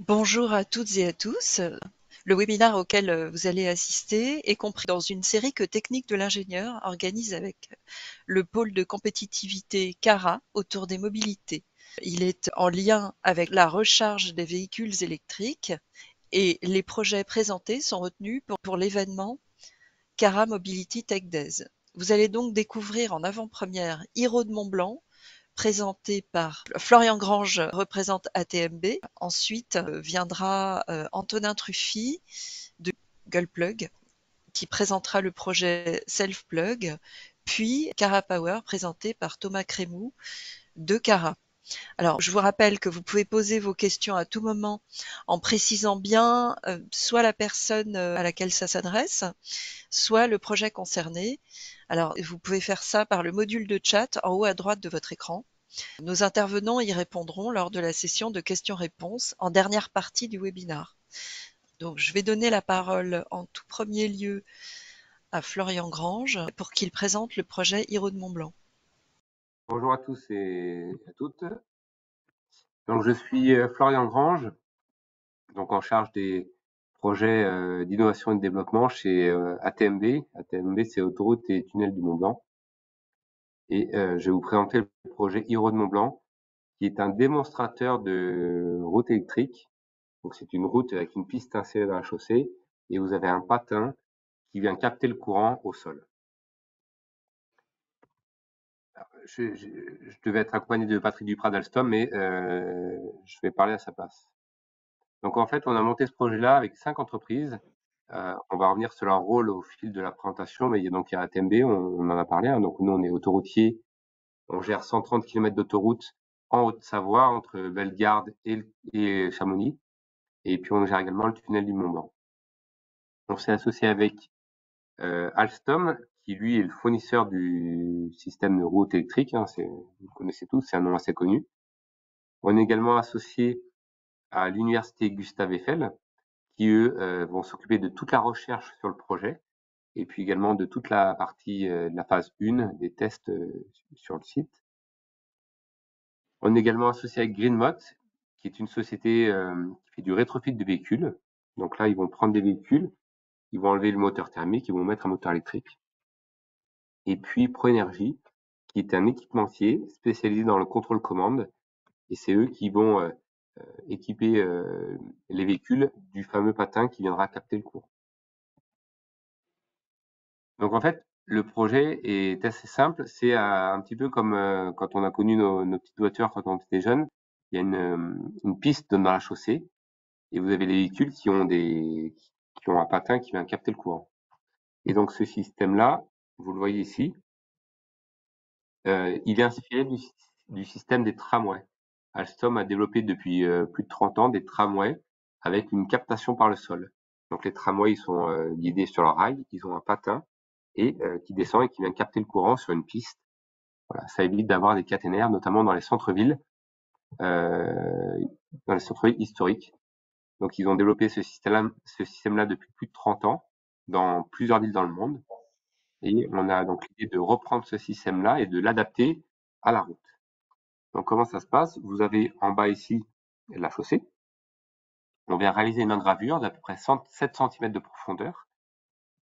Bonjour à toutes et à tous. Le webinaire auquel vous allez assister est compris dans une série que Technique de l'ingénieur organise avec le pôle de compétitivité CARA autour des mobilités. Il est en lien avec la recharge des véhicules électriques et les projets présentés sont retenus pour l'événement CARA Mobility Tech Days. Vous allez donc découvrir en avant-première Hiro de Montblanc, présenté par Florian Grange, représente ATMB. Ensuite viendra Antonin Truffy de Google Plug, qui présentera le projet Self-Plug, puis Cara Power, présenté par Thomas Crémou de Cara. Alors, je vous rappelle que vous pouvez poser vos questions à tout moment en précisant bien soit la personne à laquelle ça s'adresse, soit le projet concerné. Alors, vous pouvez faire ça par le module de chat en haut à droite de votre écran. Nos intervenants y répondront lors de la session de questions-réponses en dernière partie du webinaire. Donc, je vais donner la parole en tout premier lieu à Florian Grange pour qu'il présente le projet Hiro de Montblanc. Bonjour à tous et à toutes. Donc, je suis Florian Grange, donc en charge des projets d'innovation et de développement chez ATMB. ATMB, c'est Autoroute et Tunnel du Mont-Blanc. Et je vais vous présenter le projet Hiro de Montblanc, qui est un démonstrateur de route électrique. Donc, c'est une route avec une piste insérée dans la chaussée et vous avez un patin qui vient capter le courant au sol. Je devais être accompagné de Patrick Duprat d'Alstom, mais je vais parler à sa place. Donc en fait, on a monté ce projet-là avec 5 entreprises. On va revenir sur leur rôle au fil de la présentation, mais il y a ATMB, on en a parlé. Donc nous, on est autoroutier. On gère 130 km d'autoroute en Haute-Savoie, entre Bellegarde et Chamonix. Et puis on gère également le tunnel du Mont-Blanc. On s'est associé avec Alstom, qui lui est le fournisseur du système de route électrique. Vous connaissez tous, c'est un nom assez connu. On est également associé à l'université Gustave Eiffel, qui eux vont s'occuper de toute la recherche sur le projet et puis également de toute la partie de la phase 1 des tests sur le site. On est également associé avec Greenmot, qui est une société qui fait du rétrofit de véhicules. Donc là, ils vont prendre des véhicules, ils vont enlever le moteur thermique, ils vont mettre un moteur électrique. Et puis ProEnergy, qui est un équipementier spécialisé dans le contrôle commande, et c'est eux qui vont équiper les véhicules du fameux patin qui viendra capter le courant. Donc en fait, le projet est assez simple. C'est un petit peu comme quand on a connu nos petites voitures quand on était jeunes. Il y a une piste dans la chaussée et vous avez des véhicules qui ont un patin qui vient capter le courant. Et donc ce système-là, vous le voyez ici, il est inspiré du système des tramways. Alstom a développé depuis plus de 30 ans des tramways avec une captation par le sol. Donc les tramways ils sont guidés sur leur rail, ils ont un patin et qui descend et qui vient capter le courant sur une piste. Voilà, ça évite d'avoir des caténaires, notamment dans les centres-villes, historiques. Donc ils ont développé ce système-là depuis plus de 30 ans dans plusieurs villes dans le monde. Et on a donc l'idée de reprendre ce système-là et de l'adapter à la route. Donc comment ça se passe? Vous avez en bas ici la chaussée. On vient réaliser une engravure d'à peu près 7 cm de profondeur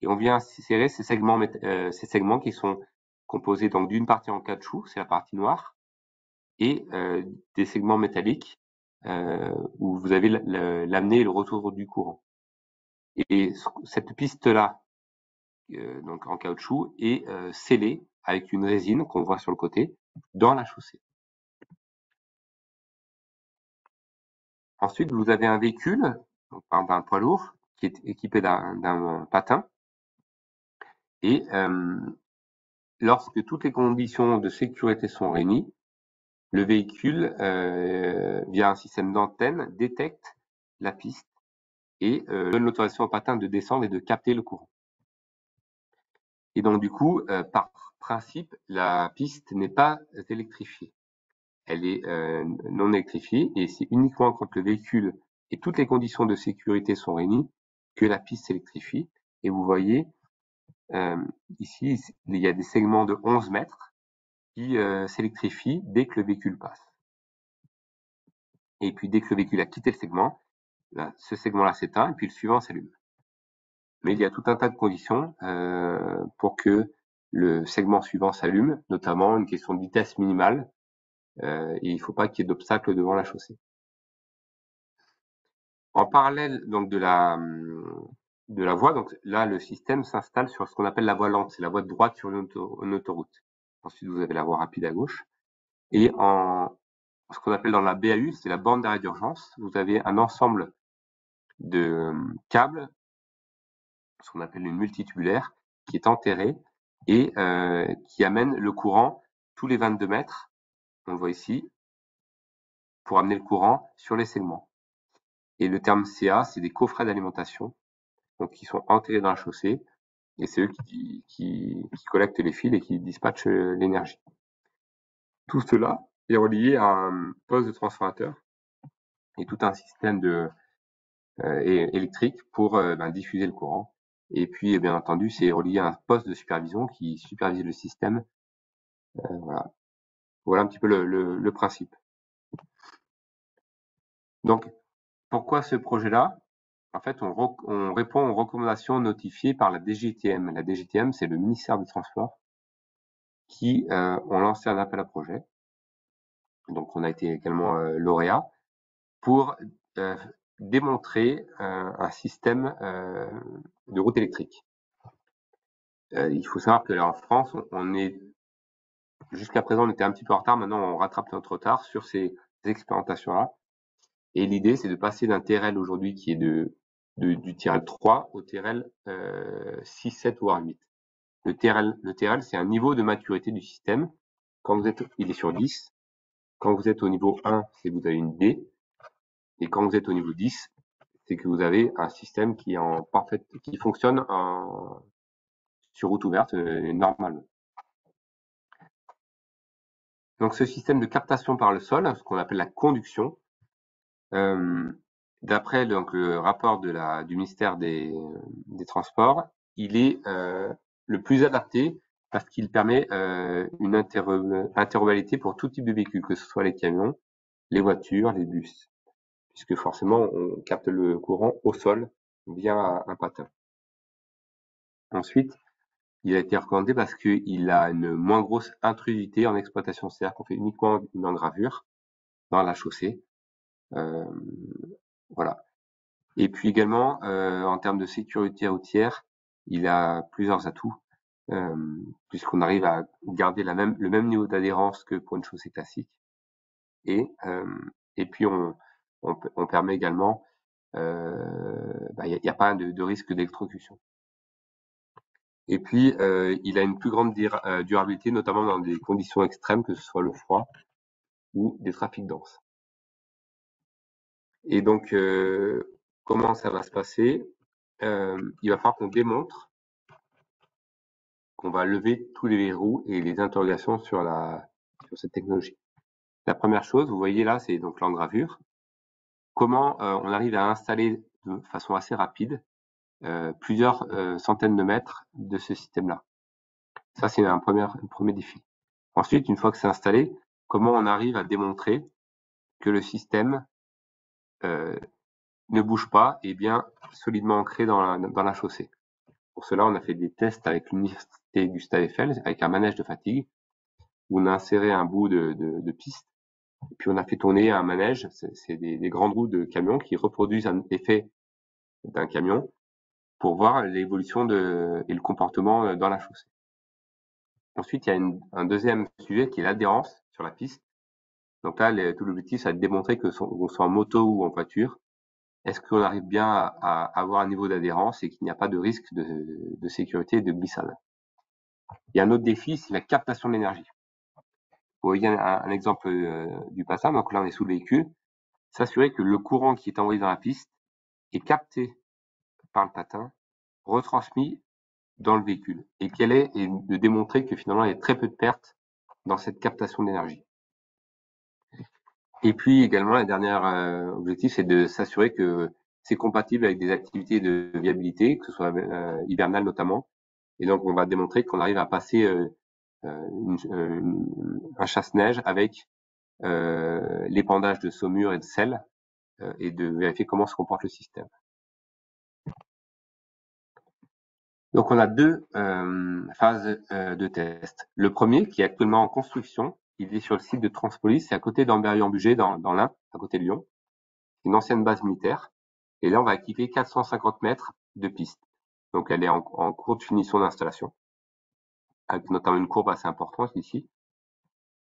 et on vient insérer ces segments qui sont composés donc d'une partie en caoutchouc, c'est la partie noire, et des segments métalliques où vous avez l'amener et le retour du courant. Et cette piste-là, donc en caoutchouc, est scellée avec une résine qu'on voit sur le côté dans la chaussée. Ensuite, vous avez un véhicule, donc par exemple un poids lourd, qui est équipé d'un patin. Et lorsque toutes les conditions de sécurité sont réunies, le véhicule, via un système d'antenne, détecte la piste et donne l'autorisation au patin de descendre et de capter le courant. Et donc du coup, par principe, la piste n'est pas électrifiée. Elle est non électrifiée et c'est uniquement quand le véhicule et toutes les conditions de sécurité sont réunies que la piste s'électrifie. Et vous voyez, ici, il y a des segments de 11 mètres qui s'électrifient dès que le véhicule passe. Et puis dès que le véhicule a quitté le segment, Là, ce segment-là s'éteint et puis le suivant s'allume. Mais il y a tout un tas de conditions pour que le segment suivant s'allume, notamment une question de vitesse minimale, et il ne faut pas qu'il y ait d'obstacles devant la chaussée. En parallèle donc de la voie, donc là le système s'installe sur ce qu'on appelle la voie lente, c'est la voie de droite sur une autoroute. Ensuite vous avez la voie rapide à gauche, et en ce qu'on appelle dans la BAU, c'est la bande d'arrêt d'urgence, vous avez un ensemble de câbles, ce qu'on appelle une multitubulaire, qui est enterré et qui amène le courant tous les 22 mètres, on le voit ici, pour amener le courant sur les segments. Et le terme CA, c'est des coffrets d'alimentation, donc qui sont enterrés dans la chaussée, et c'est eux qui collectent les fils et qui dispatchent l'énergie. Tout cela est relié à un poste de transformateur et tout un système électrique pour diffuser le courant. Et puis, bien entendu, c'est relié à un poste de supervision qui supervise le système. Voilà un petit peu le principe. Donc, pourquoi ce projet-là? En fait, on répond aux recommandations notifiées par la DGTM. La DGTM, c'est le ministère des Transports qui ont lancé un appel à projet. Donc, on a été également lauréat pour démontrer un système de route électrique. Il faut savoir que là, en France, on est jusqu'à présent, on était un petit peu en retard. Maintenant, on rattrape notre retard sur ces expérimentations-là. Et l'idée, c'est de passer d'un TRL aujourd'hui qui est du TRL 3 au TRL 6, 7 voire 8. Le TRL, c'est un niveau de maturité du système. Quand vous êtes, il est sur 10. Quand vous êtes au niveau 1, c'est que vous avez une D. Et quand vous êtes au niveau 10, c'est que vous avez un système qui est qui fonctionne sur route ouverte normalement. Donc ce système de captation par le sol, ce qu'on appelle la conduction, d'après donc le rapport du ministère des Transports, il est le plus adapté parce qu'il permet une interopérabilité pour tout type de véhicule, que ce soit les camions, les voitures, les bus, puisque forcément on capte le courant au sol via un patin. Ensuite, il a été recommandé parce qu'il a une moins grosse intrusivité en exploitation, c'est-à-dire qu'on fait uniquement une engravure dans la chaussée. Voilà. Et puis également, en termes de sécurité routière, il a plusieurs atouts, puisqu'on arrive à garder le même niveau d'adhérence que pour une chaussée classique. Et puis on permet également, il n'y a pas de risque d'électrocution. Et puis, il a une plus grande durabilité, notamment dans des conditions extrêmes, que ce soit le froid ou des trafics denses. Et donc, comment ça va se passer? Il va falloir qu'on démontre qu'on va lever tous les verrous et les interrogations sur cette technologie. La première chose, vous voyez là, c'est donc l'engravure. Comment on arrive à installer de façon assez rapide plusieurs centaines de mètres de ce système-là. Ça, c'est un premier défi. Ensuite, une fois que c'est installé, comment on arrive à démontrer que le système ne bouge pas et bien solidement ancré dans la chaussée. Pour cela, on a fait des tests avec l'université Gustave Eiffel, avec un manège de fatigue, où on a inséré un bout de piste, et puis on a fait tourner un manège, c'est des grandes roues de camion qui reproduisent un effet d'un camion pour voir l'évolution et le comportement dans la chaussée. Ensuite, il y a un deuxième sujet qui est l'adhérence sur la piste. Donc là, tout l'objectif, c'est de démontrer que qu'on soit en moto ou en voiture, est-ce qu'on arrive bien à avoir un niveau d'adhérence et qu'il n'y a pas de risque de sécurité et de glissade. Il y a un autre défi, c'est la captation de l'énergie. Vous voyez un exemple du passage. Donc là, on est sous le véhicule. S'assurer que le courant qui est envoyé dans la piste est capté par le patin, retransmis dans le véhicule. Et de démontrer que finalement, il y a très peu de pertes dans cette captation d'énergie. Et puis également, le dernier objectif, c'est de s'assurer que c'est compatible avec des activités de viabilité, que ce soit hivernales notamment. Et donc, on va démontrer qu'on arrive à passer un chasse-neige avec l'épandage de saumure et de sel et de vérifier comment se comporte le système. Donc on a deux phases de test. Le premier, qui est actuellement en construction, il est sur le site de Transpolis, c'est à côté d'Ambérieu-en-Bugey, dans l'Ain, à côté de Lyon, une ancienne base militaire. Et là, on va équiper 450 mètres de piste. Donc elle est en cours de finition d'installation, avec notamment une courbe assez importante ici.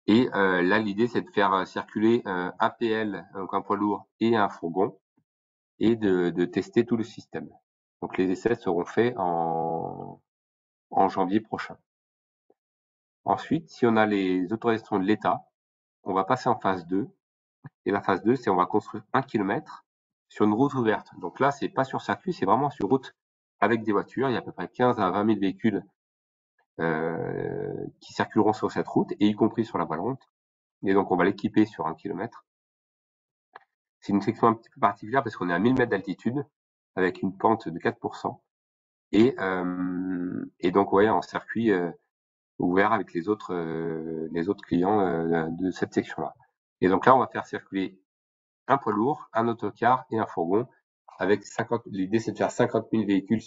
Et là, l'idée, c'est de faire circuler un PL, donc un poids lourd, et un fourgon, et de tester tout le système. Donc les essais seront faits en janvier prochain. Ensuite, si on a les autorisations de l'État, on va passer en phase 2. Et la phase 2, c'est on va construire 1 kilomètre sur une route ouverte. Donc là, c'est pas sur circuit, c'est vraiment sur route avec des voitures. Il y a à peu près 15 à 20 000 véhicules qui circuleront sur cette route, et y compris sur la voie lente. Et donc, on va l'équiper sur 1 kilomètre. C'est une section un petit peu particulière parce qu'on est à 1000 mètres d'altitude avec une pente de 4%. Et donc, ouais, en circuit ouvert avec les autres clients de cette section-là. Et donc là, on va faire circuler un poids lourd, un autocar et un fourgon avec l'idée c'est de faire 50 000 véhicules,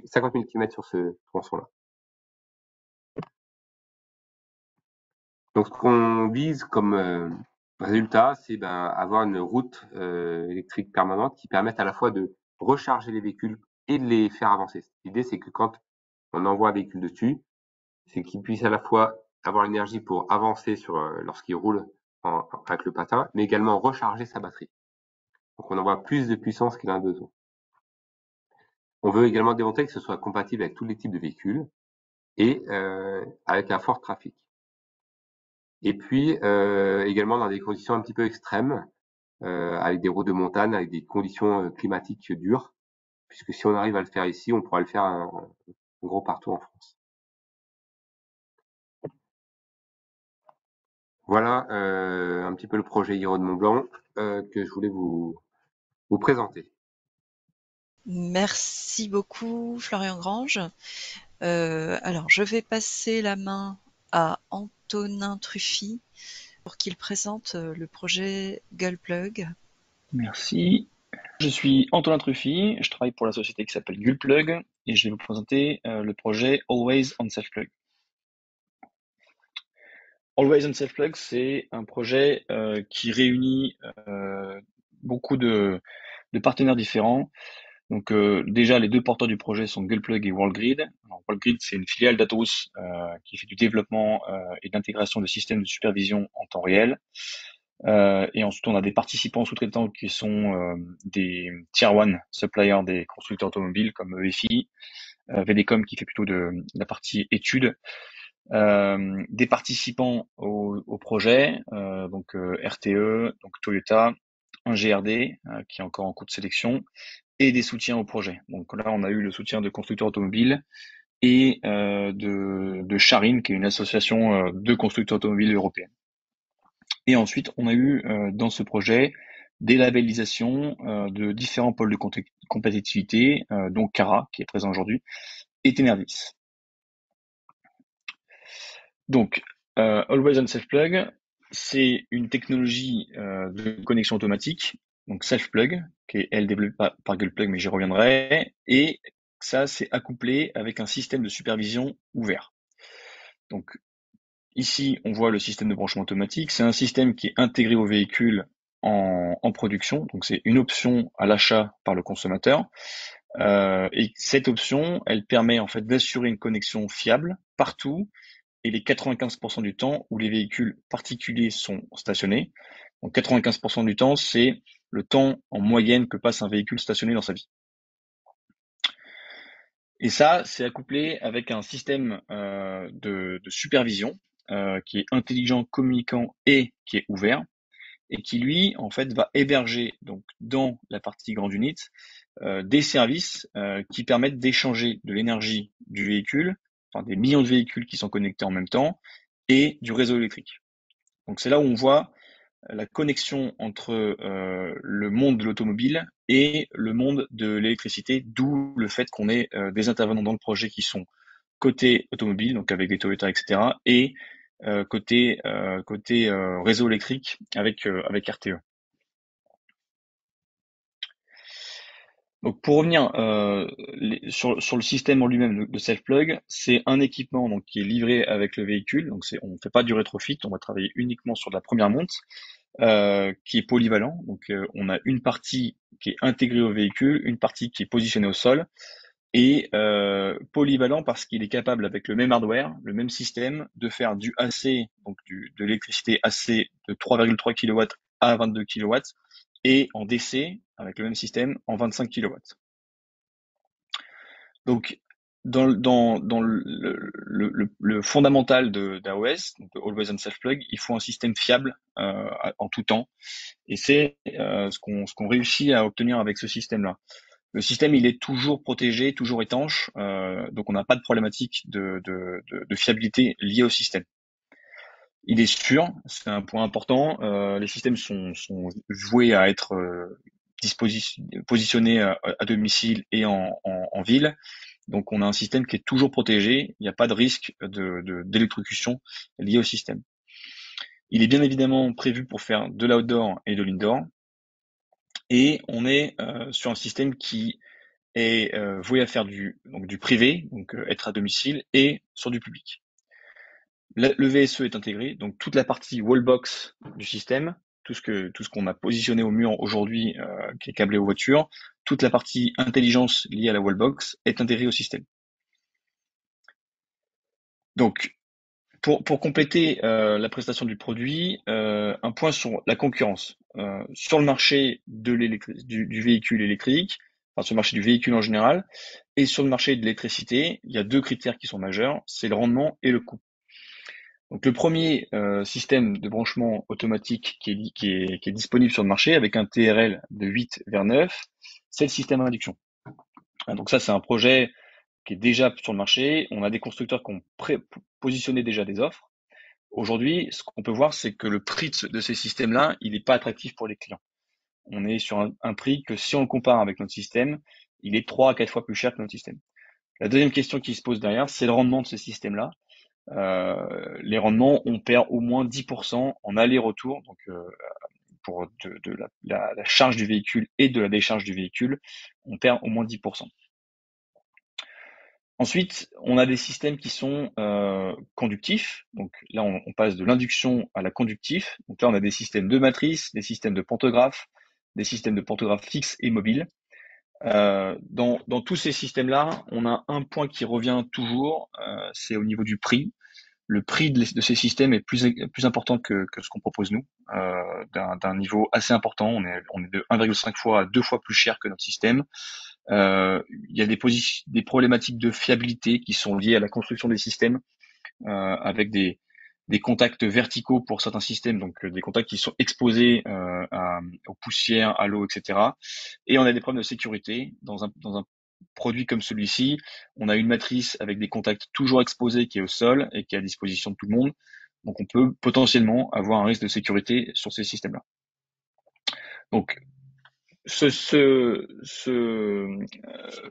50 000 km sur ce tronçon-là. Donc, ce qu'on vise comme résultat, c'est avoir une route électrique permanente qui permette à la fois de recharger les véhicules et de les faire avancer. L'idée, c'est que quand on envoie un véhicule dessus, c'est qu'il puisse à la fois avoir l'énergie pour avancer lorsqu'il roule avec le patin, mais également recharger sa batterie. Donc, on envoie plus de puissance qu'il en a besoin. On veut également démontrer que ce soit compatible avec tous les types de véhicules et avec un fort trafic. Et puis également dans des conditions un petit peu extrêmes, avec des routes de montagne, avec des conditions climatiques dures, puisque si on arrive à le faire ici, on pourra le faire en gros partout en France. Voilà un petit peu le projet Hiro de Mont-Blanc que je voulais vous présenter. Merci beaucoup, Florian Grange. Alors, je vais passer la main à Antonin Truffy pour qu'il présente le projet Gullplug. Merci. Je suis Antonin Truffy, je travaille pour la société qui s'appelle Gullplug et je vais vous présenter le projet Always on Self-Plug. Always on Self-Plug, c'est un projet qui réunit beaucoup de partenaires différents. Donc déjà, les deux porteurs du projet sont Gullplug et WorldGrid. Alors, WorldGrid, c'est une filiale d'Atos qui fait du développement et d'intégration de systèmes de supervision en temps réel. Et ensuite, on a des participants sous-traitants qui sont des Tier 1 suppliers des constructeurs automobiles comme EFI, VDCom qui fait plutôt de la partie études, des participants au projet, donc RTE, donc Toyota, un GRD qui est encore en cours de sélection, et des soutiens au projet. Donc là, on a eu le soutien de constructeurs automobiles et de Charin, qui est une association de constructeurs automobiles européens. Et ensuite, on a eu dans ce projet des labellisations de différents pôles de compétitivité, dont Cara, qui est présent aujourd'hui, et Tenervis. Donc, Always on Self-Plug, c'est une technologie de connexion automatique, donc Self-Plug, qui est elle développée par Gullplug, mais j'y reviendrai, et ça, c'est accouplé avec un système de supervision ouvert. Donc, ici, on voit le système de branchement automatique. C'est un système qui est intégré au véhicule en production. Donc, c'est une option à l'achat par le consommateur. Et cette option, elle permet en fait d'assurer une connexion fiable partout et les 95% du temps où les véhicules particuliers sont stationnés. Donc, 95% du temps, c'est le temps en moyenne que passe un véhicule stationné dans sa vie. Et ça, c'est accouplé avec un système de supervision qui est intelligent, communicant et qui est ouvert et qui lui, en fait, va héberger donc dans la partie grande unit des services qui permettent d'échanger de l'énergie du véhicule, enfin des millions de véhicules qui sont connectés en même temps, et du réseau électrique. Donc c'est là où on voit la connexion entre le monde de l'automobile et le monde de l'électricité, d'où le fait qu'on ait des intervenants dans le projet qui sont côté automobile, donc avec des Toyota, etc., et côté réseau électrique avec RTE. Donc pour revenir sur le système en lui-même de self-plug, c'est un équipement donc qui est livré avec le véhicule. Donc on ne fait pas du rétrofit, on va travailler uniquement sur de la première monte, qui est polyvalent. Donc on a une partie qui est intégrée au véhicule, une partie qui est positionnée au sol, et polyvalent parce qu'il est capable avec le même hardware, le même système, de faire du AC, donc de l'électricité AC de 3,3 kW à 22 kW, et en DC, avec le même système, en 25 kW. Donc, dans le fondamental d'AOS, donc Always on Self-Plug, il faut un système fiable en tout temps. Et c'est ce qu'on réussit à obtenir avec ce système-là. Le système, il est toujours protégé, toujours étanche, donc on n'a pas de problématique de fiabilité liée au système. Il est sûr, c'est un point important. Les systèmes sont voués à être positionnés à domicile et en ville. Donc on a un système qui est toujours protégé, il n'y a pas de risque d'électrocution lié au système. Il est bien évidemment prévu pour faire de l'outdoor et de l'indoor. Et on est sur un système qui est voué à faire du privé, donc être à domicile, et sur du public. Le VSE est intégré, donc toute la partie wallbox du système, tout ce qu'on a positionné au mur aujourd'hui, qui est câblé aux voitures, toute la partie intelligence liée à la wallbox est intégrée au système. Donc, pour compléter la prestation du produit, un point sur la concurrence. Sur le marché du véhicule électrique, enfin sur le marché du véhicule en général, et sur le marché de l'électricité, il y a deux critères qui sont majeurs, c'est le rendement et le coût. Donc le premier système de branchement automatique qui est disponible sur le marché avec un TRL de 8 vers 9, c'est le système à induction. Donc ça, c'est un projet qui est déjà sur le marché. On a des constructeurs qui ont positionné déjà des offres. Aujourd'hui, ce qu'on peut voir, c'est que le prix de ces systèmes-là, il n'est pas attractif pour les clients. On est sur un prix que si on le compare avec notre système, il est 3 à 4 fois plus cher que notre système. La deuxième question qui se pose derrière, c'est le rendement de ce système-là. Les rendements, on perd au moins 10% en aller-retour, donc pour la charge du véhicule et de la décharge du véhicule, on perd au moins 10%. Ensuite, on a des systèmes qui sont conductifs. Donc là, on passe de l'induction à la conductif. Donc là, on a des systèmes de matrice, des systèmes de pantographe, des systèmes de pantographe fixes et mobiles. Dans tous ces systèmes-là, on a un point qui revient toujours, c'est au niveau du prix. Le prix de ces systèmes est plus important que ce qu'on propose nous, d'un niveau assez important. On est de 1,5 fois à 2 fois plus cher que notre système. Il y a des problématiques de fiabilité qui sont liées à la construction des systèmes, avec des contacts verticaux pour certains systèmes, donc des contacts qui sont exposés aux poussières, à l'eau, etc. Et on a des problèmes de sécurité dans un produit comme celui-ci. On a une matrice avec des contacts toujours exposés qui est au sol et qui est à disposition de tout le monde. Donc on peut potentiellement avoir un risque de sécurité sur ces systèmes-là. Donc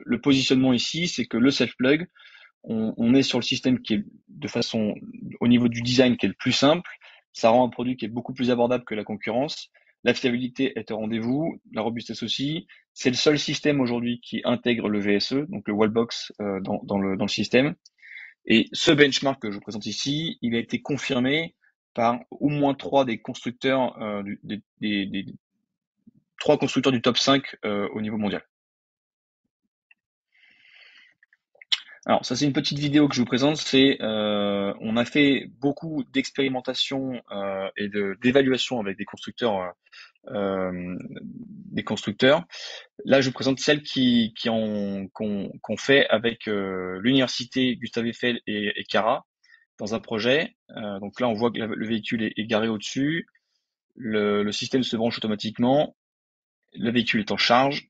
le positionnement ici, c'est que le self-plug, on est sur le système qui est de façon, au niveau du design, qui est le plus simple. Ça rend un produit qui est beaucoup plus abordable que la concurrence. La fiabilité est au rendez-vous, la robustesse aussi. C'est le seul système aujourd'hui qui intègre le VSE, donc le wallbox dans le système. Et ce benchmark que je vous présente ici, il a été confirmé par au moins 3 des constructeurs, des 3 constructeurs du top 5 au niveau mondial. Alors ça, c'est une petite vidéo que je vous présente. On a fait beaucoup d'expérimentation et d'évaluation avec des constructeurs. Là, je vous présente celles qu'on fait avec l'université Gustave Eiffel et Cara dans un projet. Donc là, on voit que le véhicule est garé au-dessus. Le système se branche automatiquement. Le véhicule est en charge.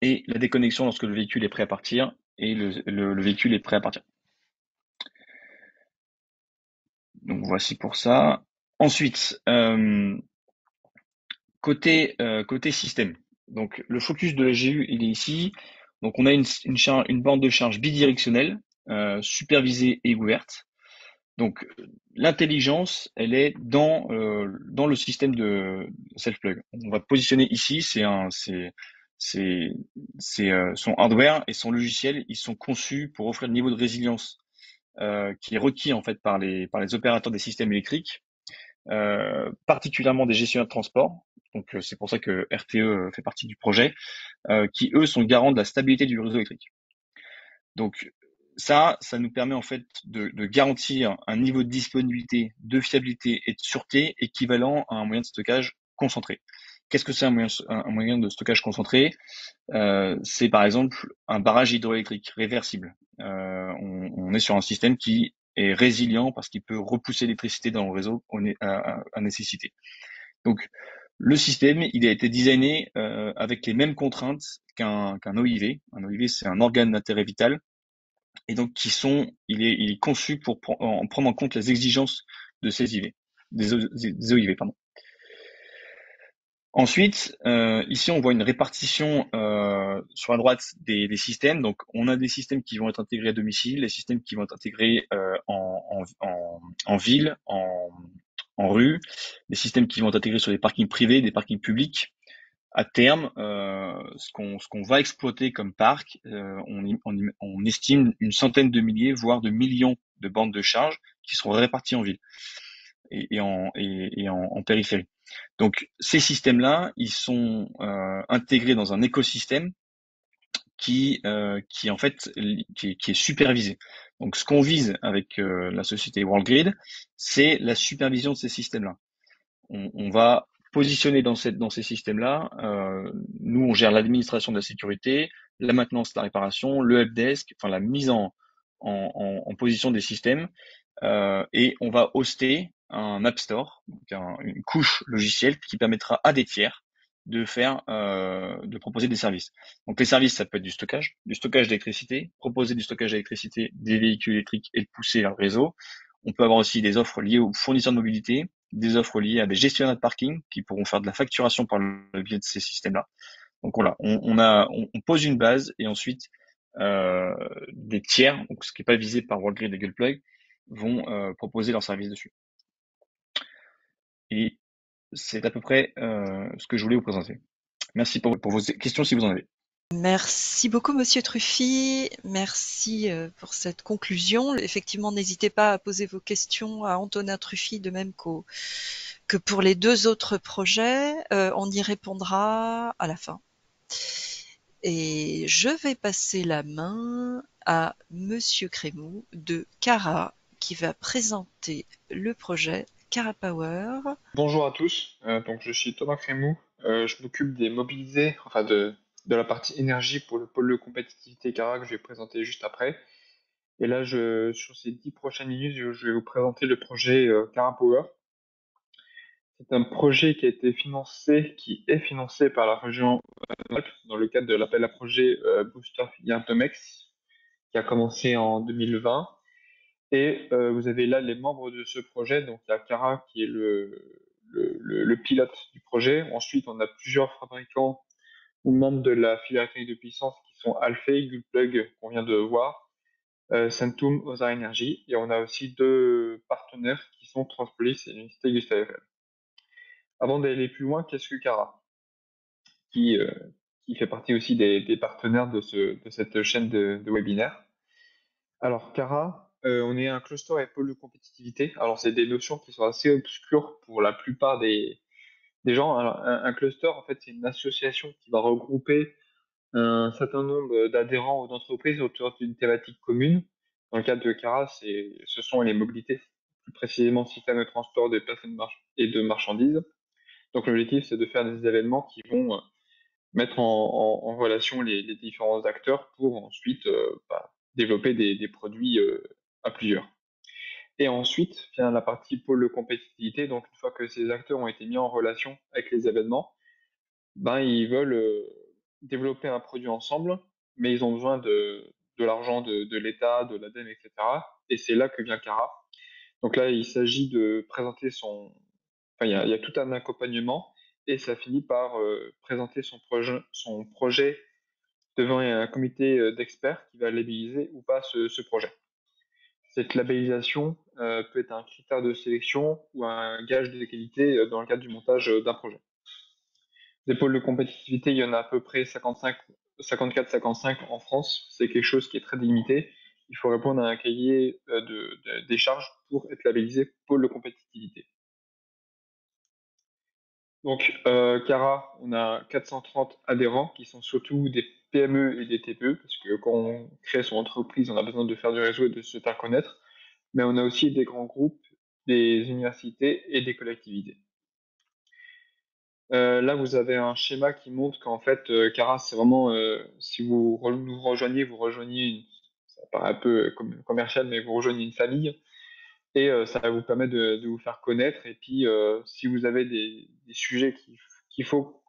Et la déconnexion lorsque le véhicule est prêt à partir, et le véhicule est prêt à partir. Donc voici pour ça. Ensuite, côté système. Donc le focus de la GU, il est ici. Donc on a une bande de charge bidirectionnelle, supervisée et ouverte. Donc, l'intelligence, elle est dans le système de self-plug. On va positionner ici, son hardware et son logiciel, ils sont conçus pour offrir le niveau de résilience qui est requis en fait par les opérateurs des systèmes électriques, particulièrement des gestionnaires de transport. Donc, c'est pour ça que RTE fait partie du projet, qui eux sont garants de la stabilité du réseau électrique. Donc ça nous permet en fait de garantir un niveau de disponibilité, de fiabilité et de sûreté équivalent à un moyen de stockage concentré. Qu'est-ce que c'est un moyen de stockage concentré? C'est par exemple un barrage hydroélectrique réversible. On est sur un système qui est résilient parce qu'il peut repousser l'électricité dans le réseau à nécessité. Donc le système, il a été designé avec les mêmes contraintes qu'un OIV. Un OIV, c'est un organe d'intérêt vital, et donc il est conçu pour prendre en compte les exigences de ces IV, des OIV, pardon. Ensuite, ici on voit une répartition sur la droite des systèmes. Donc on a des systèmes qui vont être intégrés à domicile, des systèmes qui vont être intégrés en ville, en rue, des systèmes qui vont être intégrés sur des parkings privés, des parkings publics. À terme, ce qu'on va exploiter comme parc, on estime une centaine de milliers, voire de millions de bandes de charge qui seront réparties en ville et en périphérie. Donc ces systèmes-là, ils sont intégrés dans un écosystème qui en fait qui est supervisé. Donc ce qu'on vise avec la société WorldGrid, c'est la supervision de ces systèmes-là. On va positionner dans ces systèmes-là. Nous, on gère l'administration de la sécurité, la maintenance, la réparation, le helpdesk, enfin la mise en position des systèmes, et on va hoster un App Store, donc une couche logicielle qui permettra à des tiers de proposer des services. Donc les services, ça peut être du stockage d'électricité, proposer du stockage d'électricité des véhicules électriques et le pousser dans le réseau. On peut avoir aussi des offres liées aux fournisseurs de mobilité, des offres liées à des gestionnaires de parking qui pourront faire de la facturation par le biais de ces systèmes-là. Donc voilà, on pose une base et ensuite des tiers, donc ce qui n'est pas visé par WorldGrid et Gullplug, vont proposer leurs services dessus. Et c'est à peu près ce que je voulais vous présenter. Merci pour vos questions si vous en avez. Merci beaucoup, Monsieur Truffy. Merci pour cette conclusion. Effectivement, n'hésitez pas à poser vos questions à Antonin Truffy, de même que pour les deux autres projets. On y répondra à la fin. Et je vais passer la main à Monsieur Crémou de Cara, qui va présenter le projet Cara Power. Bonjour à tous, donc je suis Thomas Crémou, je m'occupe des mobilisés, enfin de la partie énergie pour le pôle de compétitivité Cara que je vais présenter juste après. Et là, sur ces 10 prochaines minutes, je vais vous présenter le projet Cara Power. C'est un projet qui est financé par la région Alpes dans le cadre de l'appel à projet Booster Filière Domex qui a commencé en 2020. Et vous avez là les membres de ce projet. Donc il y a Cara qui est le pilote du projet. Ensuite, on a plusieurs fabricants ou membres de la filière électronique de puissance qui sont Alphée, Gullplug qu'on vient de voir, Centum, Ozar Energy. Et on a aussi deux partenaires qui sont Transpolis et l'Université Gustave Eiffel. Avant d'aller plus loin, qu'est-ce que Cara qui, euh, qui fait partie aussi des partenaires de cette chaîne de webinaires. Alors, Cara, on est un cluster et pôle de compétitivité. Alors, c'est des notions qui sont assez obscures pour la plupart des gens. Alors, un cluster, en fait, c'est une association qui va regrouper un certain nombre d'adhérents ou d'entreprises autour d'une thématique commune. Dans le cadre de Cara, ce sont les mobilités, plus précisément système de transport des personnes et de marchandises. Donc, l'objectif, c'est de faire des événements qui vont mettre en relation les différents acteurs pour ensuite développer des produits à plusieurs. Et ensuite vient la partie pôle de compétitivité. Donc une fois que ces acteurs ont été mis en relation avec les événements, ils veulent développer un produit ensemble, mais ils ont besoin de l'argent de l'État, de l'ADEME, etc. Et c'est là que vient Cara. Donc là, il s'agit de présenter il y a tout un accompagnement et ça finit par présenter son projet devant un comité d'experts qui va labelliser ou pas ce projet. Cette labellisation, peut être un critère de sélection ou un gage de qualité dans le cadre du montage d'un projet. Des pôles de compétitivité, il y en a à peu près 54-55 en France. C'est quelque chose qui est très limité. Il faut répondre à un cahier des charges pour être labellisé pôle de compétitivité. Donc, Cara, on a 430 adhérents qui sont surtout des PME et des TPE, parce que quand on crée son entreprise, on a besoin de faire du réseau et de se faire connaître. Mais on a aussi des grands groupes, des universités et des collectivités. Là, vous avez un schéma qui montre qu'en fait, Cara, c'est vraiment, si vous nous rejoignez, ça paraît un peu commercial, mais vous rejoignez une famille, et ça va vous permettre de vous faire connaître. Et puis, si vous avez des sujets qu'il faut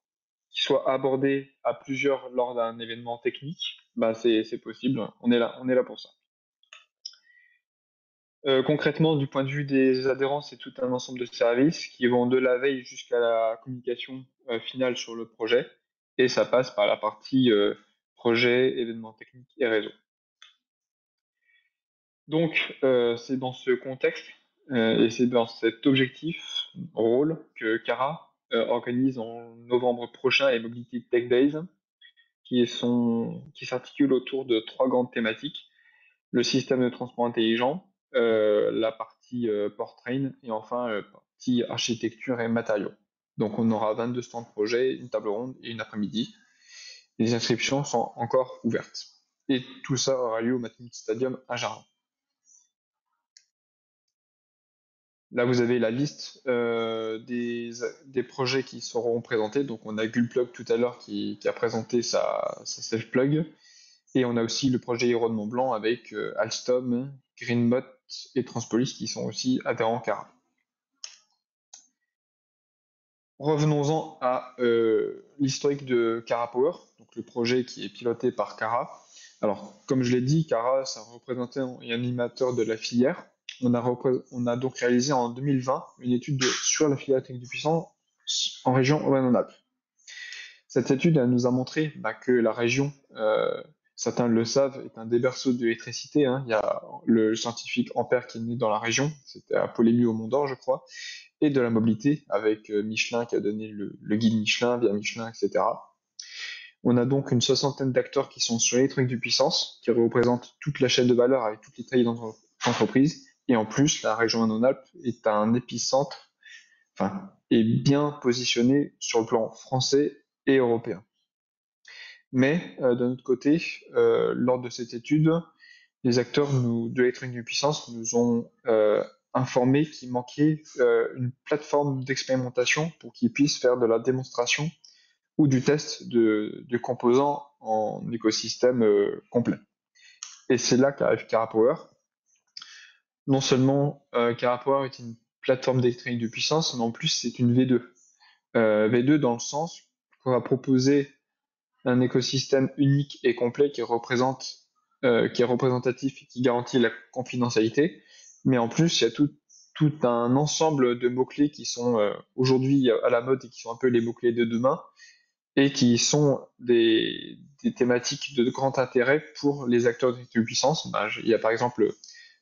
qu'ils soient abordés à plusieurs lors d'un événement technique, bah c'est possible. On est là pour ça. Concrètement, du point de vue des adhérents, c'est tout un ensemble de services qui vont de la veille jusqu'à la communication finale sur le projet. Et ça passe par la partie projet, événements techniques et réseau. Donc, c'est dans ce contexte et c'est dans cet objectif, rôle, que Cara organise en novembre prochain les Mobility Tech Days, qui s'articulent autour de 3 grandes thématiques: le système de transport intelligent, la partie powertrain et enfin partie architecture et matériaux. Donc on aura 22 stands de projet, une table ronde et une après-midi. Les inscriptions sont encore ouvertes. Et tout ça aura lieu au Matmut Stadium à Jarrin. Là, vous avez la liste des projets qui seront présentés. Donc, on a Gulplug tout à l'heure qui a présenté sa self-plug. Et on a aussi le projet Héros de Mont-Blanc avec Alstom, Greenbot et Transpolis qui sont aussi adhérents Cara. Revenons-en à l'historique de Cara Power, donc le projet qui est piloté par Cara. Alors, comme je l'ai dit, Cara, c'est un représentant et animateur de la filière. On a donc réalisé en 2020 une étude sur la filière technique du puissant en région Auvergne-Rhône-Alpes. Cette étude, elle nous a montré que la région, certains le savent, est un des berceaux de l'électricité. Hein. Il y a le scientifique Ampère qui est né dans la région, c'était à Polémieux au Mont d'Or, je crois, et de la mobilité avec Michelin qui a donné le guide Michelin, via Michelin, etc. On a donc une soixantaine d'acteurs qui sont sur l'électronique de puissance, qui représentent toute la chaîne de valeur avec toutes les tailles d'entreprise. Et en plus, la région Rhône-Alpes est un épicentre, est bien positionné sur le plan français et européen. Mais d'un autre côté, lors de cette étude, les acteurs de l'électronique de puissance nous ont informé qu'il manquait une plateforme d'expérimentation pour qu'ils puissent faire de la démonstration ou du test de composants en écosystème complet. Et c'est là qu'arrive Cara Power. Non seulement Cara Power est une plateforme d'électronique de puissance, mais en plus c'est une V2. V2 dans le sens qu'on va proposer un écosystème unique et complet qui est représentatif et qui garantit la confidentialité. Mais en plus, il y a tout un ensemble de mots-clés qui sont aujourd'hui à la mode et qui sont un peu les mots-clés de demain et qui sont des thématiques de grand intérêt pour les acteurs de puissance. Il y a par exemple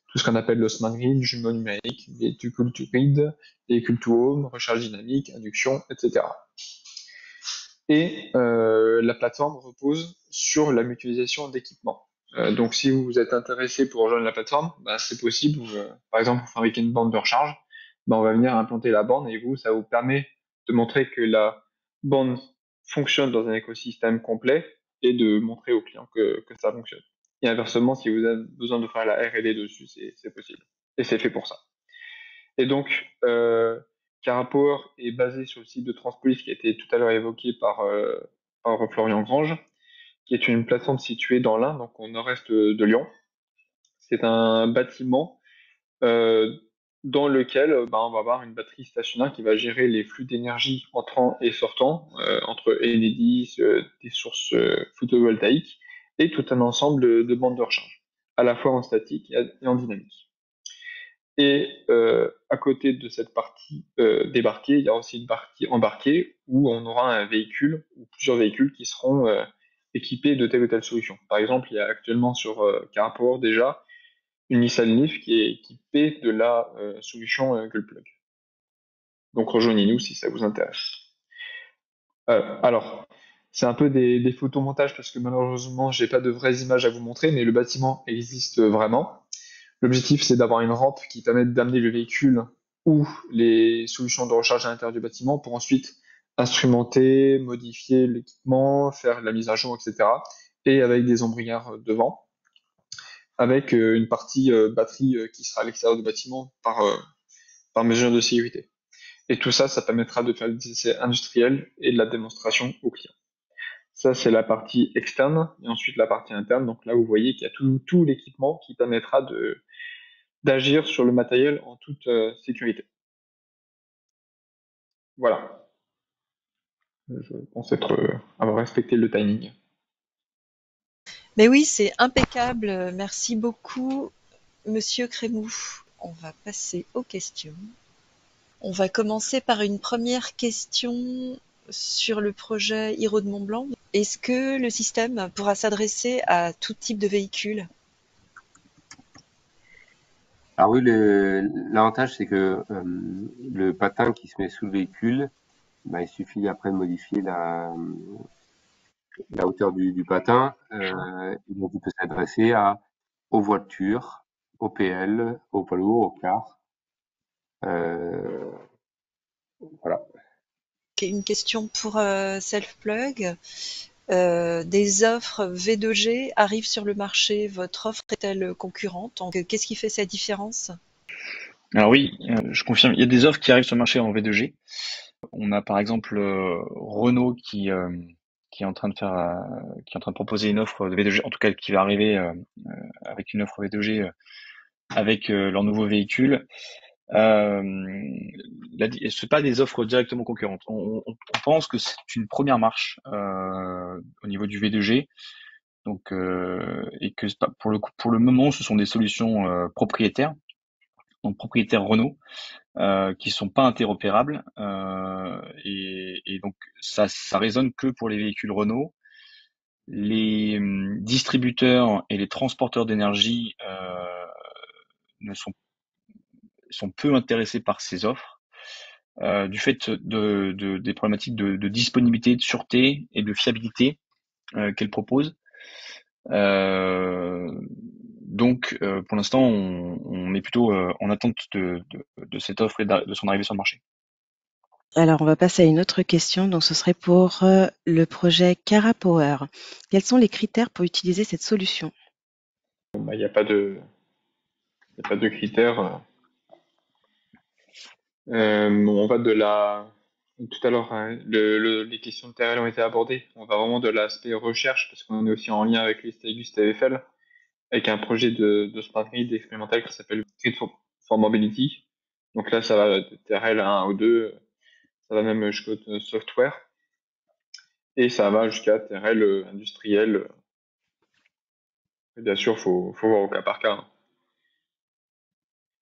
tout ce qu'on appelle le smart grid, jumeau numérique, véhicule to grid, véhicule to home, recharge dynamique, induction, etc. Et la plateforme repose sur la mutualisation d'équipements. Donc si vous êtes intéressé pour rejoindre la plateforme, c'est possible. Par exemple, vous fabriquez une borne de recharge, on va venir implanter la borne et ça vous permet de montrer que la borne fonctionne dans un écosystème complet et de montrer au client que ça fonctionne. Et inversement, si vous avez besoin de faire la R&D dessus, c'est possible. Et c'est fait pour ça. Et donc, Cara Power est basé sur le site de Transpolis qui a été tout à l'heure évoqué par Florian Grange, qui est une plateforme située dans l'Ain, donc au nord-est de Lyon. C'est un bâtiment dans lequel on va avoir une batterie stationnaire qui va gérer les flux d'énergie entrant et sortant entre Enedis, des sources photovoltaïques et tout un ensemble de bandes de recharge, à la fois en statique et en dynamique. Et à côté de cette partie débarquée, il y a aussi une partie embarquée où on aura un véhicule ou plusieurs véhicules qui seront équipés de telle ou telle solution. Par exemple, il y a actuellement sur Cara Power déjà une Nissan Leaf qui est équipée de la solution Gullplug. Donc rejoignez-nous si ça vous intéresse. Alors, c'est un peu des photomontages parce que malheureusement, j'ai pas de vraies images à vous montrer, mais le bâtiment existe vraiment. L'objectif, c'est d'avoir une rampe qui permette d'amener le véhicule ou les solutions de recharge à l'intérieur du bâtiment pour ensuite instrumenter, modifier l'équipement, faire la mise à jour, etc. Et avec des ombrières devant, avec une partie batterie qui sera à l'extérieur du bâtiment par mesure de sécurité. Et tout ça, ça permettra de faire des essais industriels et de la démonstration aux clients. Ça, c'est la partie externe. Et ensuite, la partie interne. Donc là, vous voyez qu'il y a tout l'équipement qui permettra d'agir sur le matériel en toute sécurité. Voilà. Je pense avoir respecté le timing. Mais oui, c'est impeccable. Merci beaucoup, Monsieur Crémou. On va passer aux questions. On va commencer par une première question sur le projet Hiro de Mont-Blanc. Est-ce que le système pourra s'adresser à tout type de véhicule? Alors oui, l'avantage, c'est que le patin qui se met sous le véhicule, il suffit après de modifier la hauteur du patin. Et donc, il peut s'adresser aux voitures, aux PL, aux poids lourds, aux cars. Voilà. Une question pour Selfplug. Des offres V2G arrivent sur le marché. Votre offre est-elle concurrente? Donc, qu'est-ce qui fait sa différence? Alors oui, je confirme, il y a des offres qui arrivent sur le marché en V2G. On a par exemple Renault qui est en train de proposer une offre de V2G, en tout cas qui va arriver avec une offre V2G avec leur nouveau véhicule. C'est pas des offres directement concurrentes. On pense que c'est une première marche au niveau du V2G. Donc et que pour le moment, ce sont des solutions propriétaires, donc propriétaires Renault, qui sont pas interopérables, et donc ça résonne que pour les véhicules Renault. Les distributeurs et les transporteurs d'énergie ne sont peu intéressés par ces offres, du fait des problématiques de disponibilité, de sûreté et de fiabilité qu'elles proposent. Donc, pour l'instant, on est plutôt en attente de cette offre et de son arrivée sur le marché. Alors, on va passer à une autre question. Donc, ce serait pour le projet Cara Power. Quels sont les critères pour utiliser cette solution? Il n'y a pas de critères. On va de la... Tout à l'heure, hein, les questions de TRL ont été abordées. On va vraiment de l'aspect recherche, parce qu'on est aussi en lien avec les Stagus TFL, avec un projet de smart grid expérimental qui s'appelle Grid for Mobility. Donc là, ça va de TRL 1 ou 2, ça va même jusqu'au software. Et ça va jusqu'à TRL industriel. Et bien sûr, faut voir au cas par cas, hein.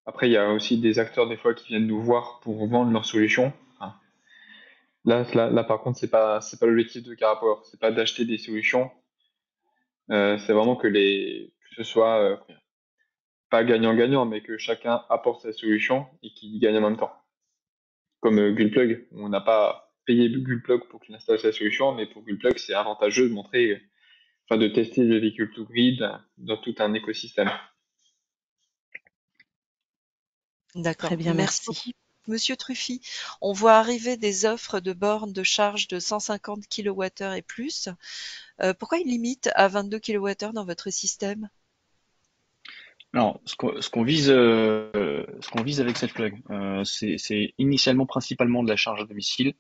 Après, il y a aussi des acteurs des fois qui viennent nous voir pour vendre leurs solutions. Enfin, là, par contre, c'est pas l'objectif de Carapower. C'est pas d'acheter des solutions. C'est vraiment que ce soit pas gagnant-gagnant, mais que chacun apporte sa solution et qu'il gagne en même temps. Comme Gullplug, on n'a pas payé Gullplug pour qu'il installe sa solution, mais pour Gullplug, c'est avantageux de montrer, de tester le véhicule to grid dans tout un écosystème. D'accord. Très bien, Merci merci. beaucoup, Monsieur Truffy. On voit arriver des offres de bornes de charge de 150 kWh et plus. Pourquoi une limite à 22 kWh dans votre système? Alors, ce qu'on vise avec Selfplug, c'est initialement principalement de la charge à domicile.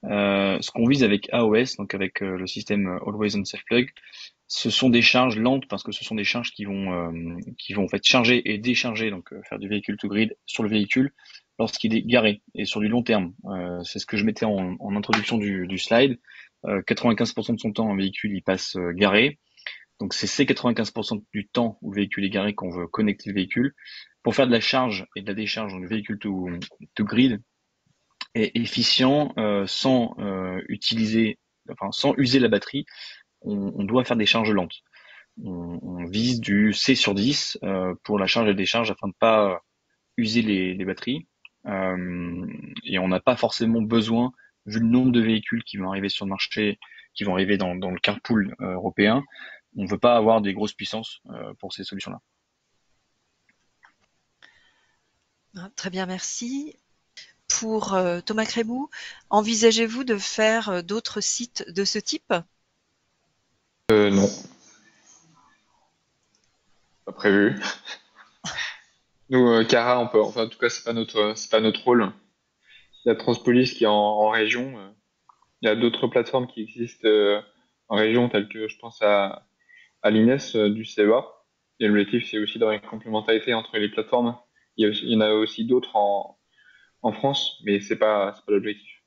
Ce qu'on vise avec AOS, donc avec le système Always on Selfplug, ce sont des charges lentes parce que ce sont des charges qui vont en fait charger et décharger, donc faire du véhicule to grid sur le véhicule lorsqu'il est garé et sur du long terme. C'est ce que je mettais en introduction du slide. 95% de son temps, un véhicule il passe garé. Donc c'est ces 95% du temps où le véhicule est garé qu'on veut connecter le véhicule pour faire de la charge et de la décharge, donc le véhicule to grid est efficient sans user la batterie. On doit faire des charges lentes. on vise du C/10 pour la charge et décharge afin de pas user les batteries. Et on n'a pas forcément besoin, vu le nombre de véhicules qui vont arriver sur le marché, qui vont arriver dans le carpool européen, on ne veut pas avoir des grosses puissances pour ces solutions-là. Très bien, merci. Pour Thomas Crémou, envisagez-vous de faire d'autres sites de ce type? Non, pas prévu. Nous, Cara, on peut, enfin, en tout cas, c'est pas notre rôle. Il y a Transpolis qui est en région. Il y a d'autres plateformes qui existent en région, telles que je pense à l'INES du CEA. Et l'objectif, c'est aussi d'avoir une complémentarité entre les plateformes. Il y en a aussi d'autres en France, mais c'est pas l'objectif.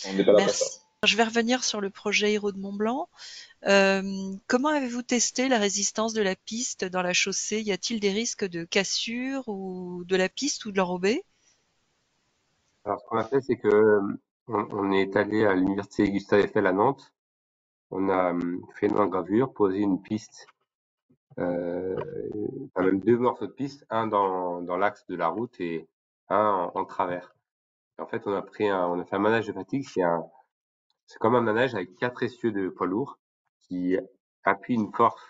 On n'est pas là pour ça. Merci. Je vais revenir sur le projet Héros de Mont-Blanc. Comment avez-vous testé la résistance de la piste dans la chaussée? Y a-t-il des risques de cassure ou de la piste ou de l'enrobé? Alors, ce qu'on a fait, c'est que on est allé à l'université Gustave Eiffel à Nantes. On a fait une engravure, posé une piste, enfin même deux morceaux de piste, un dans l'axe de la route et un en travers. Et en fait, on a fait un manège de fatigue. C'est comme un manège avec 4 essieux de poids lourd qui appuient une force,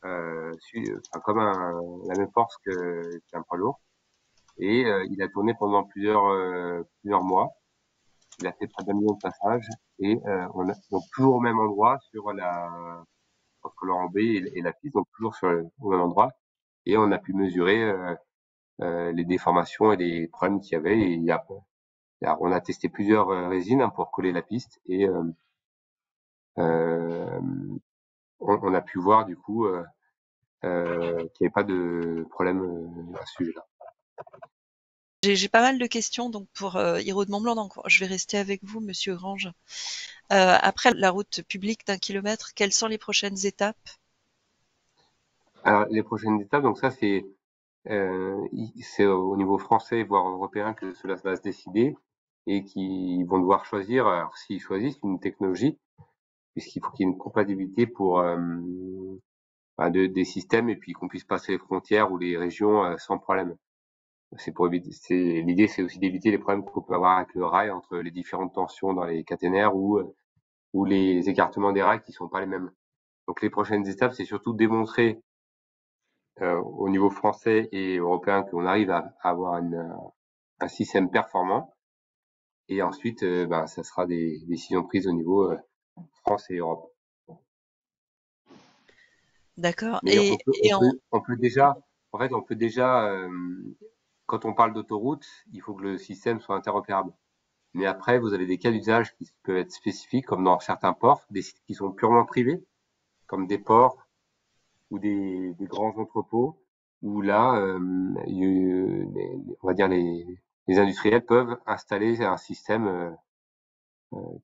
enfin, comme la même force qu'un poids lourd. Et il a tourné pendant plusieurs mois. Il a fait près d'1 million de passages et on a donc toujours au même endroit entre l'enrobé et la piste, donc toujours au même endroit. Et on a pu mesurer les déformations et les problèmes qu'il y avait. Et on a testé plusieurs résines pour coller la piste et euh, on a pu voir du coup qu'il n'y avait pas de problème à ce sujet-là. J'ai pas mal de questions donc pour Héros de Mont-Blanc, donc je vais rester avec vous, Monsieur Grange. Après la route publique d'1 kilomètre, quelles sont les prochaines étapes? Alors les prochaines étapes, donc ça c'est au niveau français voire européen que cela va se décider et qui vont devoir choisir. Alors s'ils choisissent une technologie, puisqu'il faut qu'il y ait une compatibilité pour des systèmes et puis qu'on puisse passer les frontières ou les régions sans problème. C'est pour éviter. L'idée, c'est aussi d'éviter les problèmes qu'on peut avoir avec le rail entre les différentes tensions dans les caténaires ou les écartements des rails qui sont pas les mêmes. Donc les prochaines étapes, c'est surtout démontrer au niveau français et européen qu'on arrive à avoir un système performant. Et ensuite, ça sera des décisions prises au niveau France et Europe. D'accord. Mais En on peut déjà, en fait, on peut déjà, quand on parle d'autoroute, il faut que le système soit interopérable. Mais après, vous avez des cas d'usage qui peuvent être spécifiques, comme dans certains ports, des sites qui sont purement privés, comme des ports ou des grands entrepôts, où là, on va dire les industriels peuvent installer un système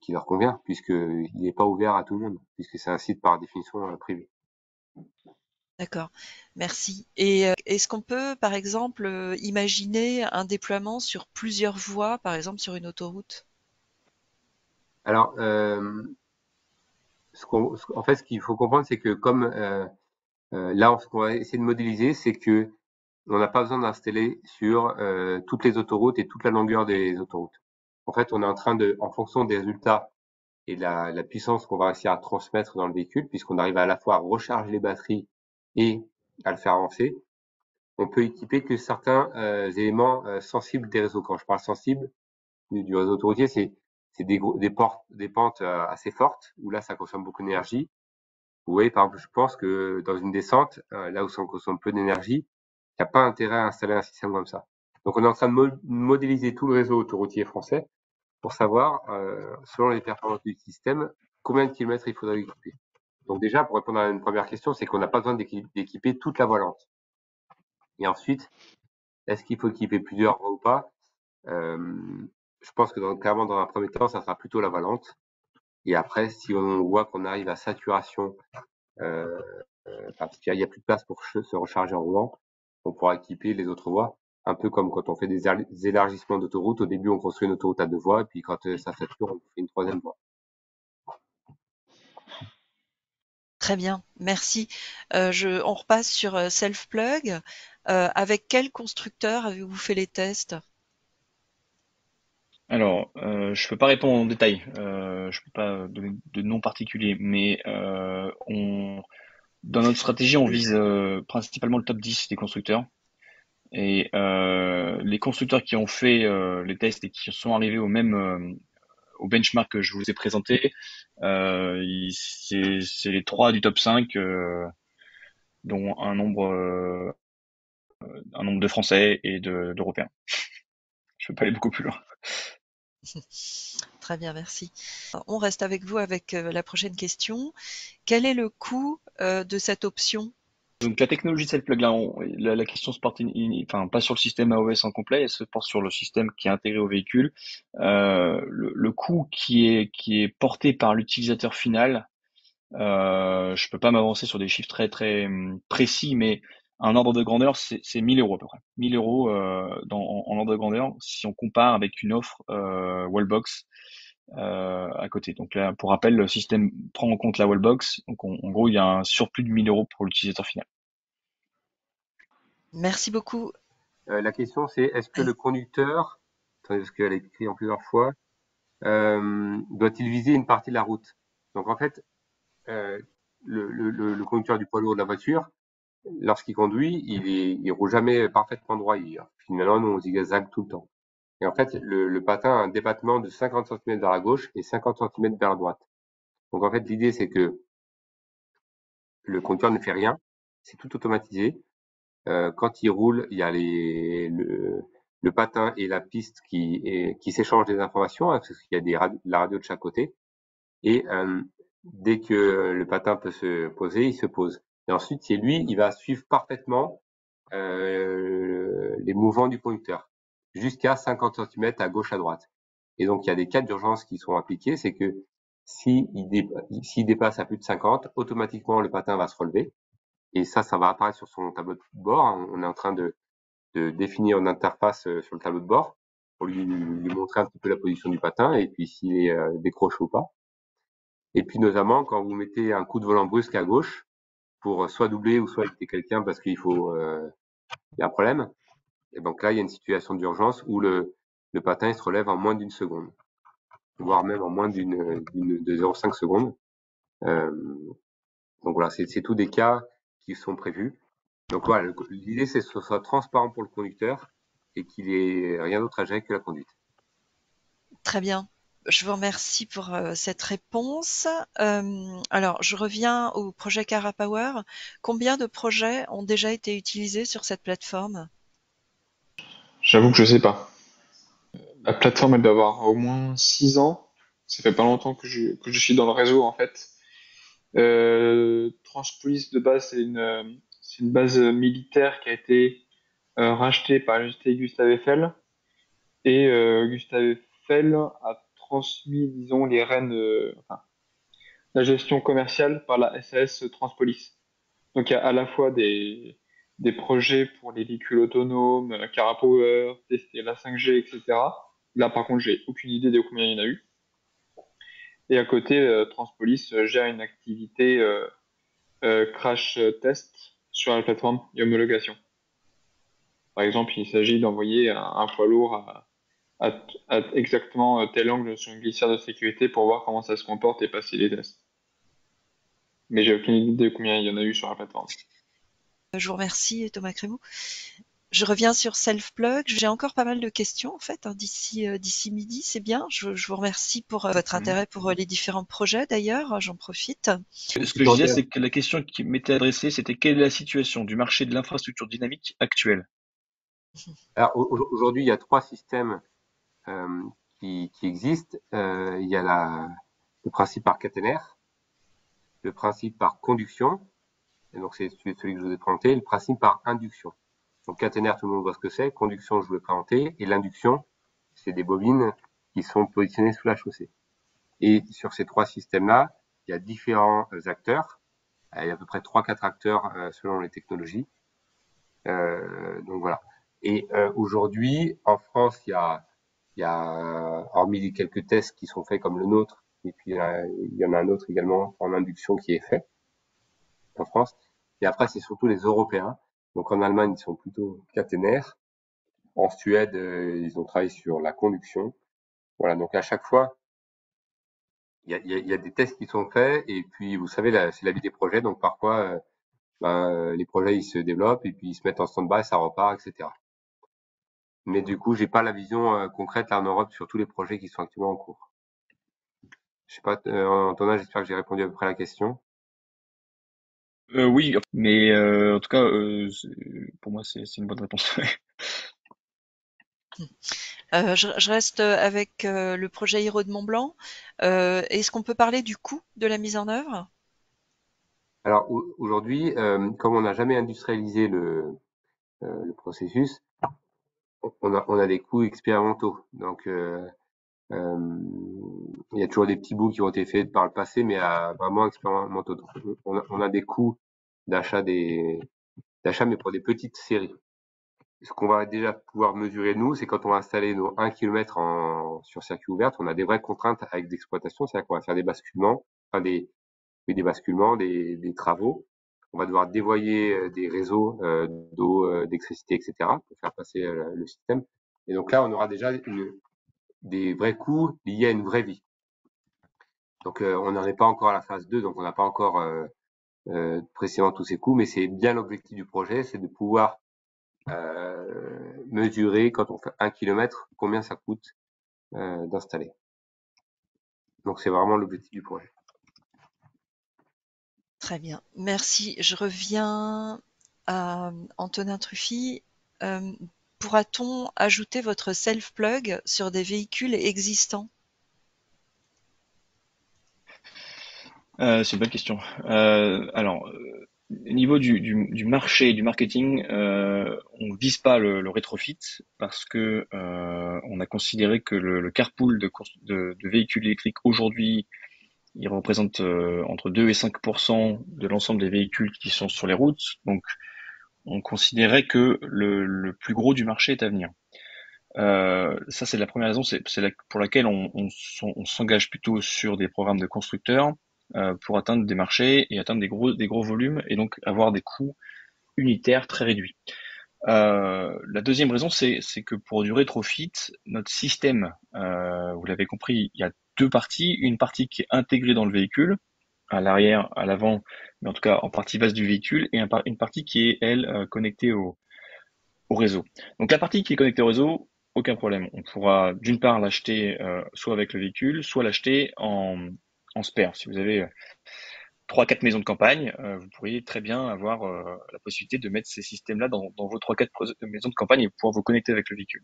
qui leur convient, puisqu'il n'est pas ouvert à tout le monde, puisque c'est un site par définition privé. D'accord, merci. Et est-ce qu'on peut, par exemple, imaginer un déploiement sur plusieurs voies, par exemple sur une autoroute? Alors, en fait, ce qu'il faut comprendre, c'est que comme là, ce qu'on va essayer de modéliser, c'est que on n'a pas besoin d'installer sur toutes les autoroutes et toute la longueur des autoroutes. En fait, on est en train en fonction des résultats et la puissance qu'on va réussir à transmettre dans le véhicule, puisqu'on arrive à la fois à recharger les batteries et à le faire avancer, on peut équiper que certains éléments sensibles des réseaux. Quand je parle sensible du réseau autoroutier, c'est des pentes assez fortes, où là, ça consomme beaucoup d'énergie. Vous voyez, par exemple, je pense que dans une descente, là où ça consomme peu d'énergie, il n'y a pas intérêt à installer un système comme ça. Donc, on est en train de modéliser tout le réseau autoroutier français pour savoir, selon les performances du système, combien de kilomètres il faudrait équiper. Donc déjà, pour répondre à une première question, c'est qu'on n'a pas besoin d'équiper toute la voie lente. Et ensuite, est-ce qu'il faut équiper plusieurs voies ou pas? Je pense que clairement, dans un premier temps, ça sera plutôt la voie lente. Et après, si on voit qu'on arrive à saturation, parce qu'il n'y a plus de place pour se recharger en roulant, on pourra équiper les autres voies. Un peu comme quand on fait des élargissements d'autoroute. Au début, on construit une autoroute à 2 voies, et puis quand ça sature, on fait une troisième voie. Très bien, merci. On repasse sur Self-Plug. Avec quel constructeur avez-vous fait les tests? Alors, je peux pas répondre en détail, je peux pas donner de nom particulier, mais dans notre stratégie, on vise principalement le top 10 des constructeurs. Et les constructeurs qui ont fait les tests et qui sont arrivés au benchmark que je vous ai présenté, c'est les trois du top 5, dont un nombre de Français et d'Européens. Je peux pas aller beaucoup plus loin. Très bien, merci. On reste avec vous avec la prochaine question. Quel est le coût de cette option? Donc la technologie Self-Plug, là, la question se porte enfin, pas sur le système AOS en complet, elle se porte sur le système qui est intégré au véhicule. Le coût qui est porté par l'utilisateur final, je peux pas m'avancer sur des chiffres très très précis, mais un ordre de grandeur, c'est 1000 euros à peu près. 1000 euros en ordre de grandeur si on compare avec une offre Wallbox à côté. Donc là, pour rappel, le système prend en compte la Wallbox. Donc en gros, il y a un surplus de 1000 euros pour l'utilisateur final. Merci beaucoup. La question, c'est est-ce que le conducteur, attendez, parce qu'elle est écrite en plusieurs fois, doit-il viser une partie de la route? Donc en fait, le conducteur du poids lourd de la voiture, lorsqu'il conduit, il roule jamais parfaitement droit. Finalement, nous, on zigzague tout le temps. Et en fait, le patin a un débattement de 50 cm vers la gauche et 50 cm vers la droite. Donc en fait, l'idée, c'est que le conducteur ne fait rien, c'est tout automatisé. Quand il roule, il y a le patin et la piste qui s'échangent des informations, hein, parce qu'il y a la radio de chaque côté. Et dès que le patin peut se poser, il se pose. Et ensuite, c'est lui, il va suivre parfaitement les mouvements du conducteur, jusqu'à 50 cm à gauche, à droite. Et donc, il y a des cas d'urgence qui sont appliqués, c'est que s'il dépasse à plus de 50, automatiquement, le patin va se relever. Et ça va apparaître sur son tableau de bord. On est en train de définir une interface sur le tableau de bord pour lui montrer un petit peu la position du patin et puis s'il est décroché ou pas. Et puis notamment quand vous mettez un coup de volant brusque à gauche pour soit doubler ou soit éviter quelqu'un parce qu'il y a un problème. Et donc là, il y a une situation d'urgence où le patin il se relève en moins d'une seconde, voire même en moins de 0,5 secondes. Donc voilà, c'est tous des cas qui sont prévus. Donc voilà, l'idée c'est que ce soit transparent pour le conducteur et qu'il ait rien d'autre à gérer que la conduite. Très bien. Je vous remercie pour cette réponse. Alors, je reviens au projet CaraPower. Combien de projets ont déjà été utilisés sur cette plateforme? J'avoue que je sais pas. La plateforme, elle doit avoir au moins 6 ans. Ça fait pas longtemps que je suis dans le réseau, en fait. Transpolis, de base, c'est une base militaire qui a été rachetée par l'université Gustave Eiffel. Et Gustave Eiffel a transmis, disons, les rênes, enfin, la gestion commerciale par la SAS Transpolis. Donc il y a à la fois des projets pour les véhicules autonomes, CaraPower, tester la 5G, etc. Là par contre j'ai aucune idée de combien il y en a eu. Et à côté, Transpolis gère une activité crash test sur la plateforme et homologation. Par exemple, il s'agit d'envoyer un poids lourd à exactement tel angle sur une glissière de sécurité pour voir comment ça se comporte et passer les tests. Mais j'ai aucune idée de combien il y en a eu sur la plateforme. Je vous remercie, Thomas Crémeau. Je reviens sur Self-Plug. J'ai encore pas mal de questions en fait d'ici midi, c'est bien. Je vous remercie pour votre intérêt pour les différents projets d'ailleurs. J'en profite. Ce que je disais, c'est que la question qui m'était adressée, c'était quelle est la situation du marché de l'infrastructure dynamique actuelle? Alors aujourd'hui, il y a 3 systèmes qui existent. Il y a le principe par caténaire, le principe par conduction, et donc c'est celui que je vous ai présenté, et le principe par induction. Donc caténaire, tout le monde voit ce que c'est. Conduction, je vous l'ai présenté. Et l'induction, c'est des bobines qui sont positionnées sous la chaussée. Et sur ces 3 systèmes-là, il y a différents acteurs. Il y a à peu près 3-4 acteurs selon les technologies. Donc voilà. Et aujourd'hui, en France, il y a, hormis quelques tests qui sont faits comme le nôtre, et puis il y en a un autre également en induction qui est fait. en France. Et après, c'est surtout les Européens. Donc en Allemagne, ils sont plutôt caténaires. En Suède, ils ont travaillé sur la conduction. Voilà, donc à chaque fois, il y a des tests qui sont faits. Et puis, vous savez, c'est la vie des projets. Donc parfois, les projets, ils se développent et puis ils se mettent en stand-by, ça repart, etc. Mais du coup, j'ai pas la vision concrète là en Europe sur tous les projets qui sont actuellement en cours. Je sais pas, Antonin, j'espère que j'ai répondu à peu près à la question. Oui, mais en tout cas, pour moi, c'est une bonne réponse. Je reste avec le projet Héros de Mont-Blanc. Est-ce qu'on peut parler du coût de la mise en œuvre? Alors aujourd'hui, comme on n'a jamais industrialisé le processus, on a des coûts expérimentaux. Donc il y a toujours des petits bouts qui ont été faits par le passé, mais vraiment expérimentaux. Donc, on a des coûts d'achat d'achat, mais pour des petites séries. Ce qu'on va déjà pouvoir mesurer, nous, c'est quand on va installer nos 1 km sur circuit ouvert, on a des vraies contraintes avec d'exploitation, c'est-à-dire qu'on va faire des basculements, enfin des basculements, des travaux. On va devoir dévoyer des réseaux d'eau, d'électricité, etc. pour faire passer le système. Et donc là, on aura déjà des vrais coûts liés à une vraie vie. Donc on n'en est pas encore à la phase 2, donc on n'a pas encore précisément tous ces coûts, mais c'est bien l'objectif du projet, c'est de pouvoir mesurer quand on fait 1 km combien ça coûte d'installer. Donc c'est vraiment l'objectif du projet. Très bien, merci. Je reviens à Antonin Truffy. Pourra-t-on ajouter votre self-plug sur des véhicules existants? C'est une bonne question. Alors, au niveau du marché et du marketing, on vise pas le rétrofit parce que on a considéré que le carpool de véhicules électriques aujourd'hui, il représente entre 2 et 5% de l'ensemble des véhicules qui sont sur les routes. Donc, on considérait que le plus gros du marché est à venir. Ça, c'est la première raison, pour laquelle on s'engage plutôt sur des programmes de constructeurs pour atteindre des marchés et atteindre des gros volumes et donc avoir des coûts unitaires très réduits. La deuxième raison, c'est que pour du rétrofit, notre système, vous l'avez compris, il y a deux parties. Une partie qui est intégrée dans le véhicule, à l'arrière, à l'avant, mais en tout cas en partie basse du véhicule, et une partie qui est, elle, connectée au réseau. Donc la partie qui est connectée au réseau, aucun problème. On pourra d'une part l'acheter soit avec le véhicule, soit l'acheter en spare. Si vous avez 3-4 maisons de campagne, vous pourriez très bien avoir la possibilité de mettre ces systèmes-là dans vos 3-4 maisons de campagne et pouvoir vous connecter avec le véhicule.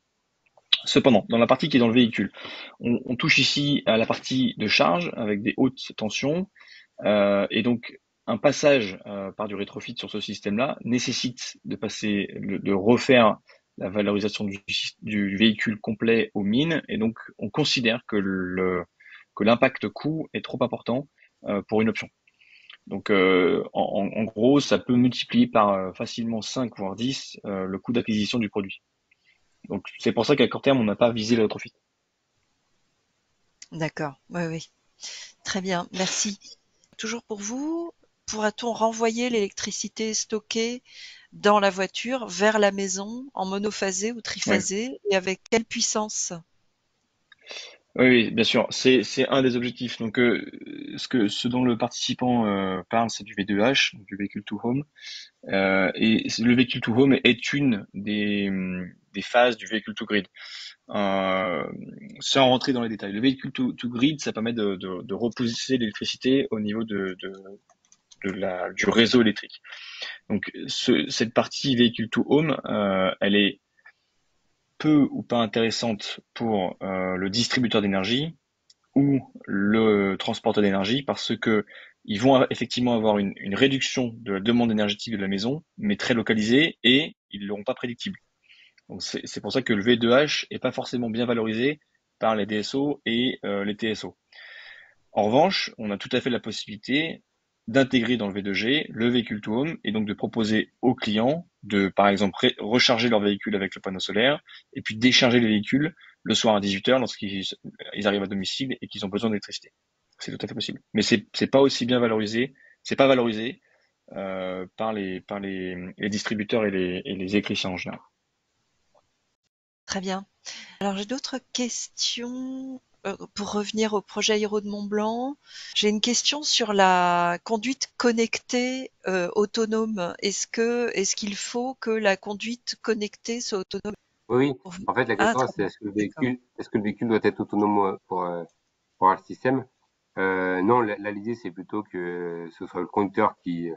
Cependant, dans la partie qui est dans le véhicule, on touche ici à la partie de charge avec des hautes tensions et donc un passage par du rétrofit sur ce système-là nécessite de refaire la valorisation du véhicule complet aux mines et donc on considère que l'impact coût est trop important pour une option. Donc en gros, ça peut multiplier par facilement 5 voire 10 le coût d'acquisition du produit. Donc c'est pour ça qu'à court terme, on n'a pas visé le rétrofit. D'accord, oui, oui. Très bien, merci. Toujours pour vous, pourra-t-on renvoyer l'électricité stockée dans la voiture vers la maison en monophasé ou Oui. triphasé et avec quelle puissance? Oui, bien sûr, c'est un des objectifs. Donc, ce dont le participant parle, c'est du V2H, donc du Vehicle to Home. Le Vehicle to Home est une des phases du Vehicle to Grid. Euh, Sans rentrer dans les détails, le Vehicle to Grid, ça permet de reposer l'électricité au niveau du réseau électrique. Donc, cette partie Vehicle to Home, elle est peu ou pas intéressante pour le distributeur d'énergie ou le transporteur d'énergie parce que ils vont effectivement avoir une réduction de la demande énergétique de la maison, mais très localisée et ils ne l'auront pas prédictible. Donc c'est pour ça que le V2H est pas forcément bien valorisé par les DSO et les TSO. En revanche, on a tout à fait la possibilité d'intégrer dans le V2G le véhicule to home et donc de proposer aux clients de, par exemple, recharger leur véhicule avec le panneau solaire et puis décharger le véhicule le soir à 18h lorsqu'ils arrivent à domicile et qu'ils ont besoin d'électricité. C'est tout à fait possible. Mais c'est pas aussi bien valorisé, c'est pas valorisé par les distributeurs et les électriciens en général. Très bien. Alors j'ai d'autres questions. Pour revenir au projet Aéro de Mont-Blanc, j'ai une question sur la conduite connectée autonome. Est-ce qu'il faut que la conduite connectée soit autonome Oui, oui. pour vous? En fait, la Ah, question, très c'est bien. D'accord. est-ce que le véhicule doit être autonome pour le système? Non, là, l'idée, c'est plutôt que ce soit le conducteur qui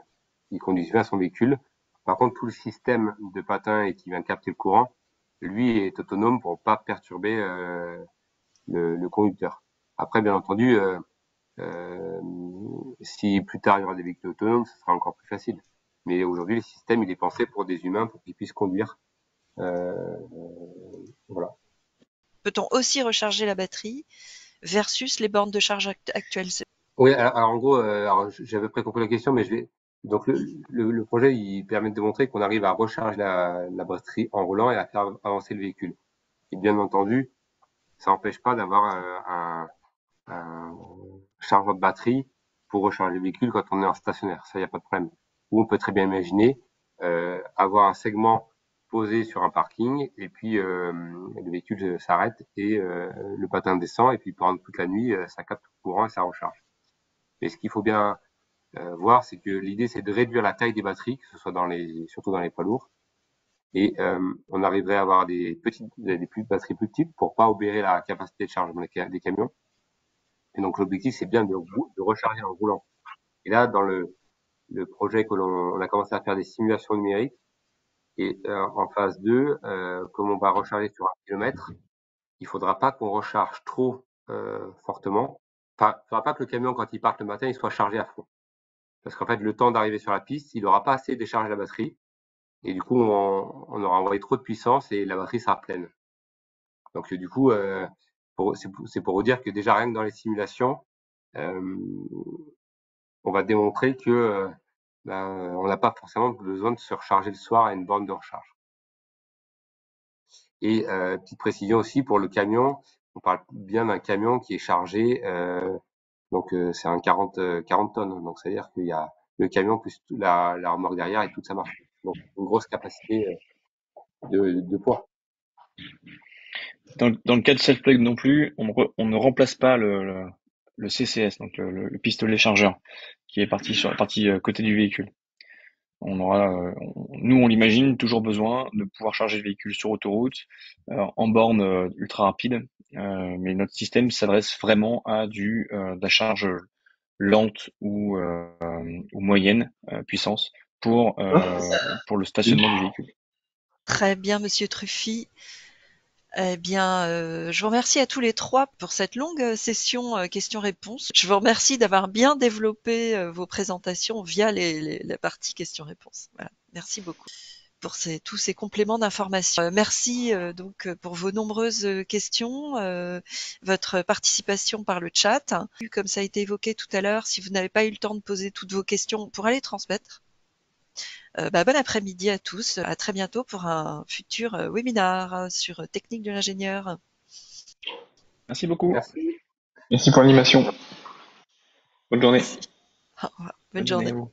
conduise bien son véhicule. Par contre, tout le système de patin et qui vient capter le courant, lui, est autonome pour pas perturber le conducteur. Après, bien entendu, euh, si plus tard il y aura des véhicules autonomes, ce sera encore plus facile. Mais aujourd'hui, le système, il est pensé pour des humains, pour qu'ils puissent conduire. Euh, voilà. Peut-on aussi recharger la batterie versus les bornes de charge actuelles? Oui, alors, en gros, alors, j'ai à peu près compris la question, mais je vais. Donc le projet, il permet de démontrer qu'on arrive à recharger la batterie en roulant et à faire avancer le véhicule. Et bien entendu, ça n'empêche pas d'avoir un chargeur de batterie pour recharger le véhicule quand on est en stationnaire. Ça, il n'y a pas de problème. Ou on peut très bien imaginer avoir un segment posé sur un parking et puis le véhicule s'arrête et le patin descend et puis pendant toute la nuit, ça capte le courant et ça recharge. Mais ce qu'il faut bien voir, c'est que l'idée, c'est de réduire la taille des batteries, que ce soit surtout dans les poids lourds. Et on arriverait à avoir des batteries plus petites pour pas obérer la capacité de chargement des camions. Et donc l'objectif, c'est bien de recharger en roulant. Et là, dans le projet que on a commencé à faire des simulations numériques. Et en phase 2, comme on va recharger sur 1 kilomètre, il faudra pas qu'on recharge trop fortement. Enfin, il faudra pas que le camion, quand il parte le matin, il soit chargé à fond. Parce qu'en fait, le temps d'arriver sur la piste, il n'aura pas assez déchargé la batterie. Et du coup, on aura envoyé trop de puissance et la batterie sera pleine. Donc du coup, c'est pour vous dire que déjà rien que dans les simulations, euh, on va démontrer que on n'a pas forcément besoin de se recharger le soir à une borne de recharge. Et petite précision aussi pour le camion, on parle bien d'un camion qui est chargé, donc c'est un 40 tonnes. Donc c'est-à-dire qu'il y a le camion plus la remorque derrière et toute sa marche. Donc une grosse capacité de poids. Dans le cas de Self-Plug non plus, on ne remplace pas le CCS, donc le pistolet chargeur, qui est parti sur la partie côté du véhicule. Nous, on l'imagine, toujours besoin de pouvoir charger le véhicule sur autoroute, en borne ultra rapide, mais notre système s'adresse vraiment à de la charge lente ou moyenne puissance pour le stationnement du véhicule. Très bien, monsieur Truffy. Eh bien, je vous remercie à tous les trois pour cette longue session questions-réponses. Je vous remercie d'avoir bien développé vos présentations via la partie questions-réponses. Voilà. Merci beaucoup pour tous ces compléments d'information. Merci donc pour vos nombreuses questions, votre participation par le chat. Comme ça a été évoqué tout à l'heure, si vous n'avez pas eu le temps de poser toutes vos questions, on pourra les transmettre. Bon après-midi à tous. À très bientôt pour un futur webinar sur technique de l'ingénieur. Merci beaucoup. Merci. Merci pour l'animation. Bonne journée. Merci. Au revoir. Bonne Bonne journée journée. à vous.